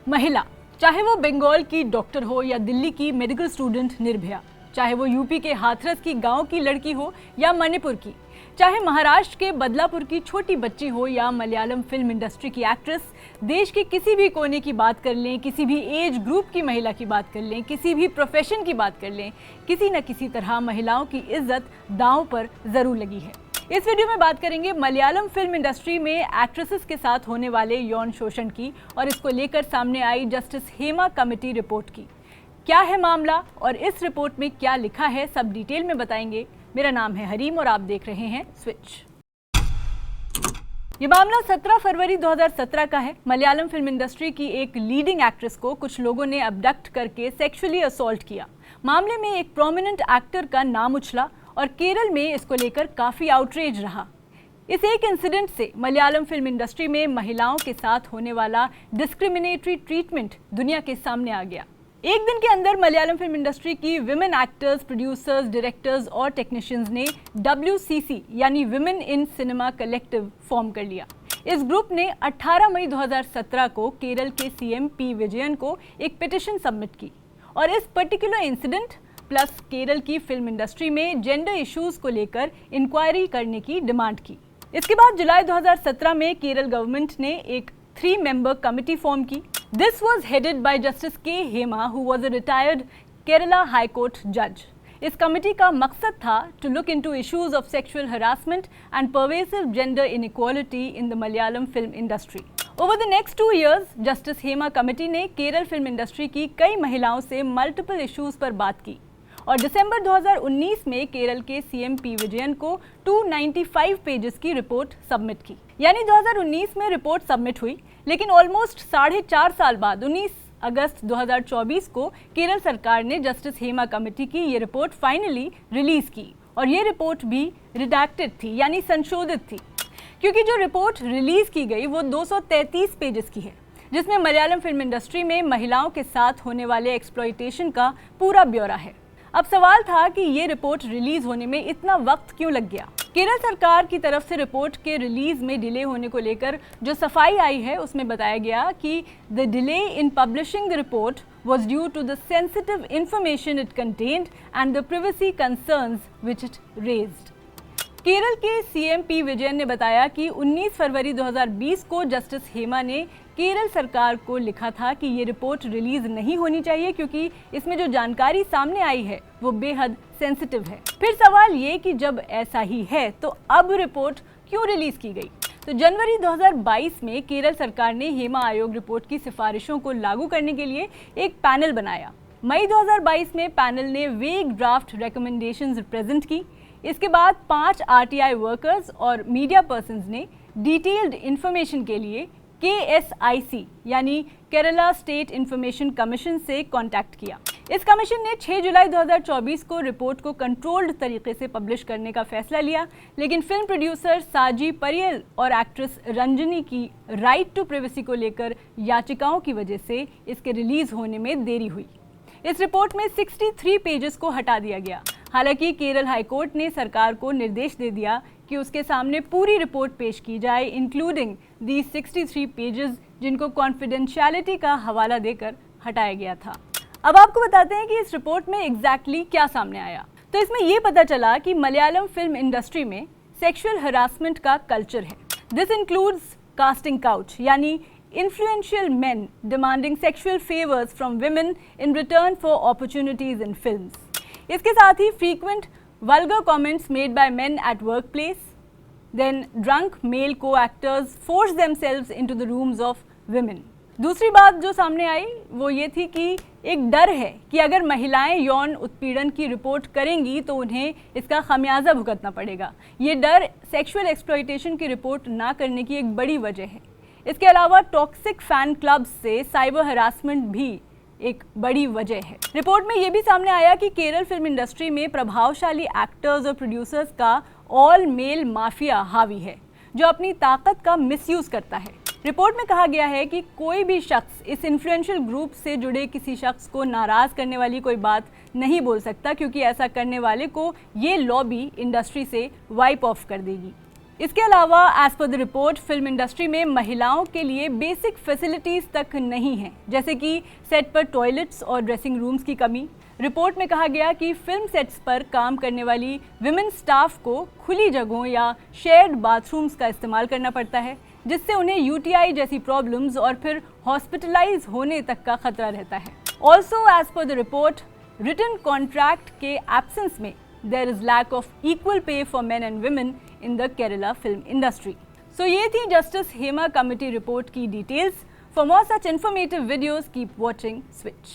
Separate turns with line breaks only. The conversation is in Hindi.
महिला, चाहे वो बंगाल की डॉक्टर हो या दिल्ली की मेडिकल स्टूडेंट निर्भया, चाहे वो यूपी के हाथरस की गांव की लड़की हो या मणिपुर की, चाहे महाराष्ट्र के बदलापुर की छोटी बच्ची हो या मलयालम फिल्म इंडस्ट्री की एक्ट्रेस, देश के किसी भी कोने की बात कर लें, किसी भी एज ग्रुप की महिला की बात कर लें, किसी भी प्रोफेशन की बात कर लें, किसी न किसी तरह महिलाओं की इज्जत दांव पर जरूर लगी है। इस वीडियो में बात करेंगे मलयालम फिल्म इंडस्ट्री में एक्ट्रेसेस के साथ होने वाले यौन शोषण की और इसको लेकर सामने आई जस्टिस हेमा कमेटी रिपोर्ट की। क्या है मामला और इस रिपोर्ट में क्या लिखा है, सब डिटेल में बताएंगे। मेरा नाम है हरीम और आप देख रहे हैं स्विच। ये मामला 17 फरवरी 2017 का है। मलयालम फिल्म इंडस्ट्री की एक लीडिंग एक्ट्रेस को कुछ लोगों ने अबडक्ट करके सेक्सुअली असॉल्ट किया। मामले में एक प्रोमिनेंट एक्टर का नाम उछला और केरल में इसको लेकर काफी आउटरेज रहा। इस एक इंसिडेंट से मलयालम फिल्म इंडस्ट्री में महिलाओं के साथ होने वाला डिस्क्रिमिनेटरी ट्रीटमेंट दुनिया के सामने आ गया। एक दिन के अंदर मलयालम फिल्म इंडस्ट्री की विमेन एक्टर्स, प्रोड्यूसर्स, डायरेक्टर्स और टेक्नीशियंस ने WCC यानी women in cinema collective form कर लिया। इस ग्रुप ने 18 मई 2017 को केरल के CM P विजयन को एक पिटिशन सबमिट की और इस पर्टिकुलर इंसिडेंट प्लस केरल की फिल्म इंडस्ट्री में जेंडर इश्यूज को लेकर इंक्वायरी करने की डिमांड की। इसके बाद जुलाई 2017 में केरल गवर्नमेंट ने एक 3 मेंबर कमिटी फॉर्म की। This was headed by justice K Hema, who was a retired Kerala high court जज। इस कमिटी का मकसद था to look into issues of sexual harassment and pervasive gender inequality in the Malayalam film industry. Over the next 2 years, justice Hema committee ने केरल फिल्म इंडस्ट्री की कई महिलाओं से मल्टीपल इश्यूज पर बात की और दिसंबर 2019 में केरल के CM P विजयन को 295 पेजेस की रिपोर्ट सबमिट की। यानी 2019 में रिपोर्ट सबमिट हुई, लेकिन ऑलमोस्ट 4.5 साल बाद 19 अगस्त 2024 को केरल सरकार ने जस्टिस हेमा कमेटी की ये रिपोर्ट फाइनली रिलीज की और ये रिपोर्ट भी रिडैक्टेड थी, यानी संशोधित थी, क्योंकि जो रिपोर्ट रिलीज की गई वो 233 पेजेस की है, जिसमें मलयालम फिल्म इंडस्ट्री में महिलाओं के साथ होने वाले एक्सप्लॉयटेशन का पूरा ब्यौरा है। अब सवाल था कि ये रिपोर्ट रिलीज होने में इतना वक्त क्यों लग गया। केरल सरकार की तरफ से रिपोर्ट के रिलीज में डिले होने को लेकर जो सफाई आई है उसमें बताया गया कि the delay in publishing the report was due to the sensitive information it contained and the privacy concerns which it raised. Kerala के CM P विजयन ने बताया कि 19 फरवरी 2020 को जस्टिस हेमा ने केरल सरकार को लिखा था कि ये रिपोर्ट रिलीज नहीं होनी चाहिए क्योंकि इसमें जो जानकारी सामने आई है वो बेहद सेंसिटिव है। फिर सवाल ये कि जब ऐसा ही है तो अब रिपोर्ट क्यों रिलीज की गई। तो जनवरी 2022 में केरल सरकार ने हेमा आयोग रिपोर्ट की सिफारिशों को लागू करने के लिए एक पैनल बनाया। मई 2022 में पैनल ने वेग ड्राफ्ट रिकमेंडेशंस प्रेजेंट की। इसके बाद 5 RTI वर्कर्स और मीडिया पर्सन्स ने डिटेल्ड इंफॉर्मेशन के लिए KSIC यानी केरला स्टेट इंफॉर्मेशन कमीशन से कांटेक्ट किया। इस कमीशन ने 6 जुलाई 2024 को रिपोर्ट को कंट्रोल्ड तरीके से पब्लिश करने का फैसला लिया, लेकिन फिल्म प्रोड्यूसर साजी परियल और एक्ट्रेस रंजनी की राइट टू प्राइवेसी को लेकर याचिकाओं की वजह से इसके रिलीज होने में देरी हुई। इस रिपोर्ट में 63 पेजेस को हटा दिया गया। हालांकि केरल हाईकोर्ट ने सरकार को निर्देश दे दिया कि उसके सामने पूरी रिपोर्ट पेश की जाए, इंक्लूडिंग दी 63 पेजेस जिनको कॉन्फिडेंशियलिटी का हवाला देकर हटाया गया था। अब आपको बताते हैं कि इस रिपोर्ट में एग्जैक्टली क्या सामने आया। तो इसमें यह पता चला कि मलयालम फिल्म इंडस्ट्री में सेक्सुअल हरासमेंट का कल्चर है। दिस इंक्लूड्स कास्टिंग काउच यानी influential men demanding sexual favors from women in return for opportunities in films. इसके साथ ही frequent vulgar comments made by men at workplace, then drunk male co-actors force themselves into the rooms of women. दूसरी बात जो सामने आई वो ये थी कि एक डर है कि अगर महिलाएं यौन उत्पीड़न की रिपोर्ट करेंगी तो उन्हें इसका खमियाजा भुगतना पड़ेगा। ये डर सेक्सुअल एक्सप्लॉयटेशन की रिपोर्ट ना करने की एक बड़ी वजह है। इसके अलावा टॉक्सिक फैन क्लब्स से साइबर हरासमेंट भी एक बड़ी वजह है। रिपोर्ट में यह भी सामने आया कि केरल फिल्म इंडस्ट्री में प्रभावशाली एक्टर्स और प्रोड्यूसर्स का ऑल मेल माफिया हावी है जो अपनी ताकत का मिसयूज करता है। रिपोर्ट में कहा गया है कि कोई भी शख्स इस इन्फ्लुएंशियल ग्रुप से जुड़े किसी शख्स को नाराज करने वाली कोई बात नहीं बोल सकता, क्योंकि ऐसा करने वाले को ये लॉबी इंडस्ट्री से वाइप ऑफ कर देगी। इसके अलावा as per the report film industry में महिलाओं के लिए बेसिक फैसिलिटीज तक नहीं है, जैसे कि सेट पर टॉयलेट्स और ड्रेसिंग रूम्स की कमी। रिपोर्ट में कहा गया कि फिल्म सेट्स पर काम करने वाली विमेन स्टाफ को खुली जगहों या शेयर्ड बाथरूम्स का इस्तेमाल करना पड़ता है, जिससे उन्हें यूटीआई जैसी प्रॉब्लम्स और फिर हॉस्पिटलाइज होने तक का खतरा रहता है। Also as per the report written contract के एब्सेंस में there is lack of equal pay for men and women in the Kerala film industry. So ये थी Justice Hema Committee report की details. For more such informative videos, keep watching Switch.